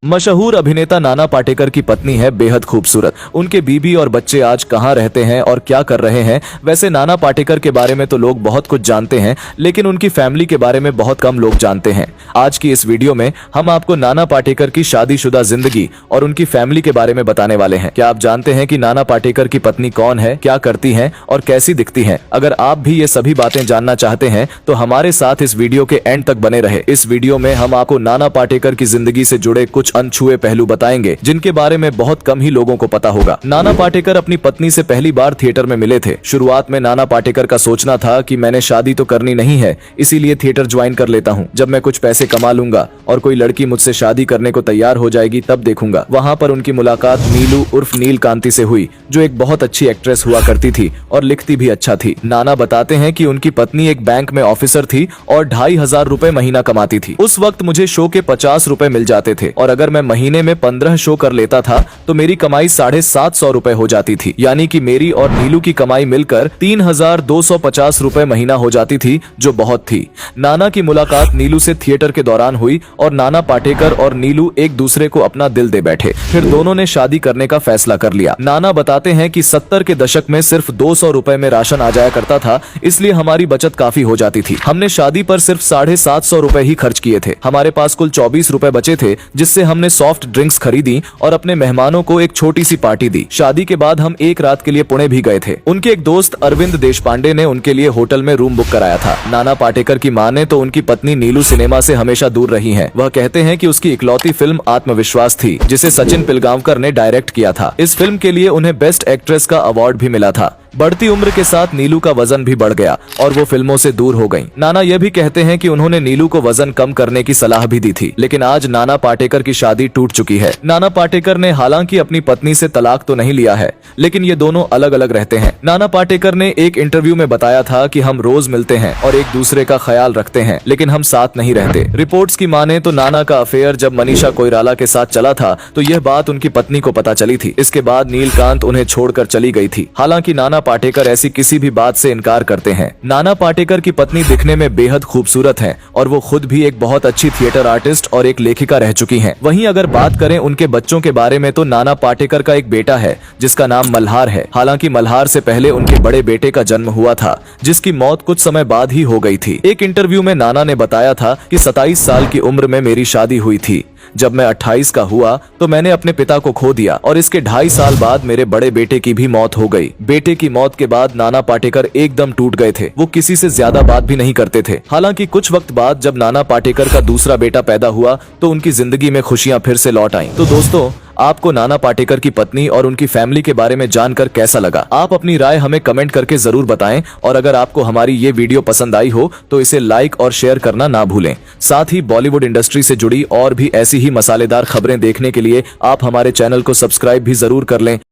मशहूर अभिनेता नाना पाटेकर की पत्नी है बेहद खूबसूरत। उनके बीबी और बच्चे आज कहाँ रहते हैं और क्या कर रहे हैं। वैसे नाना पाटेकर के बारे में तो लोग बहुत कुछ जानते हैं, लेकिन उनकी फैमिली के बारे में बहुत कम लोग जानते हैं। आज की इस वीडियो में हम आपको नाना पाटेकर की शादीशुदा जिंदगी और उनकी फैमिली के बारे में बताने वाले हैं। क्या आप जानते हैं कि नाना पाटेकर की पत्नी कौन है, क्या करती हैं और कैसी दिखती हैं? अगर आप भी ये सभी बातें जानना चाहते हैं तो हमारे साथ इस वीडियो के एंड तक बने रहे। इस वीडियो में हम आपको नाना पाटेकर की जिंदगी से जुड़े कुछ अनछुए पहलू बताएंगे जिनके बारे में बहुत कम ही लोगों को पता होगा। नाना पाटेकर अपनी पत्नी से पहली बार थिएटर में मिले थे। शुरुआत में नाना पाटेकर का सोचना था कि मैंने शादी तो करनी नहीं है, इसीलिए थिएटर ज्वाइन कर लेता हूँ। जब मैं कुछ पैसे कमा लूंगा और कोई लड़की मुझसे शादी करने को तैयार हो जाएगी तब देखूंगा। वहाँ पर उनकी मुलाकात नीलू उर्फ नील कांति से हुई, जो एक बहुत अच्छी एक्ट्रेस हुआ करती थी और लिखती भी अच्छा थी। नाना बताते हैं कि उनकी पत्नी एक बैंक में ऑफिसर थी और 2,500 रुपए महीना कमाती थी। उस वक्त मुझे शो के 50 रुपए मिल जाते थे और अगर मैं महीने में 15 शो कर लेता था तो मेरी कमाई 750 रुपए हो जाती थी। यानी कि मेरी और नीलू की कमाई मिलकर 3,250 रुपए महीना हो जाती थी, जो बहुत थी। नाना की मुलाकात नीलू से थिएटर के दौरान हुई और नाना पाटेकर और नीलू एक दूसरे को अपना दिल दे बैठे। फिर दोनों ने शादी करने का फैसला कर लिया। नाना बताते हैं कि 70 के दशक में सिर्फ 200 रुपए में राशन आ जाया करता था, इसलिए हमारी बचत काफी हो जाती थी। हमने शादी पर सिर्फ 750 रुपए ही खर्च किए थे। हमारे पास कुल 24 रुपए बचे थे, जिससे हमने सॉफ्ट ड्रिंक्स खरीदी और अपने मेहमानों को एक छोटी सी पार्टी दी। शादी के बाद हम एक रात के लिए पुणे भी गए थे। उनके एक दोस्त अरविंद देशपांडे ने उनके लिए होटल में रूम बुक कराया था। नाना पाटेकर की मां ने तो उनकी पत्नी नीलू सिनेमा से हमेशा दूर रही हैं। वह कहते हैं कि उसकी इकलौती फिल्म आत्मविश्वास थी, जिसे सचिन पिलगांवकर ने डायरेक्ट किया था। इस फिल्म के लिए उन्हें बेस्ट एक्ट्रेस का अवार्ड भी मिला था। बढ़ती उम्र के साथ नीलू का वजन भी बढ़ गया और वो फिल्मों से दूर हो गईं। नाना यह भी कहते हैं कि उन्होंने नीलू को वजन कम करने की सलाह भी दी थी, लेकिन आज नाना पाटेकर की शादी टूट चुकी है। नाना पाटेकर ने हालांकि अपनी पत्नी से तलाक तो नहीं लिया है, लेकिन ये दोनों अलग अलग रहते हैं। नाना पाटेकर ने एक इंटरव्यू में बताया था कि हम रोज मिलते हैं और एक दूसरे का ख्याल रखते हैं, लेकिन हम साथ नहीं रहते। रिपोर्ट्स की माने तो नाना का अफेयर जब मनीषा कोइराला के साथ चला था तो यह बात उनकी पत्नी को पता चली थी। इसके बाद नीलकांत उन्हें छोड़कर चली गई थी। हालांकि नाना पाटेकर ऐसी किसी भी बात से इनकार करते हैं। नाना पाटेकर की पत्नी दिखने में बेहद खूबसूरत है और वो खुद भी एक बहुत अच्छी थिएटर आर्टिस्ट और एक लेखिका रह चुकी हैं। वहीं अगर बात करें उनके बच्चों के बारे में तो नाना पाटेकर का एक बेटा है जिसका नाम मल्हार है। हालांकि मल्हार से पहले उनके बड़े बेटे का जन्म हुआ था, जिसकी मौत कुछ समय बाद ही हो गई थी। एक इंटरव्यू में नाना ने बताया था कि 27 साल की उम्र में मेरी शादी हुई थी। जब मैं 28 का हुआ तो मैंने अपने पिता को खो दिया और इसके 2.5 साल बाद मेरे बड़े बेटे की भी मौत हो गई। बेटे की मौत के बाद नाना पाटेकर एकदम टूट गए थे। वो किसी से ज्यादा बात भी नहीं करते थे। हालांकि कुछ वक्त बाद जब नाना पाटेकर का दूसरा बेटा पैदा हुआ तो उनकी जिंदगी में खुशियां फिर से लौट आईं। तो दोस्तों, आपको नाना पाटेकर की पत्नी और उनकी फैमिली के बारे में जानकर कैसा लगा? आप अपनी राय हमें कमेंट करके जरूर बताएं और अगर आपको हमारी ये वीडियो पसंद आई हो तो इसे लाइक और शेयर करना ना भूलें। साथ ही बॉलीवुड इंडस्ट्री से जुड़ी और भी ऐसी ही मसालेदार खबरें देखने के लिए आप हमारे चैनल को सब्सक्राइब भी जरूर कर लें।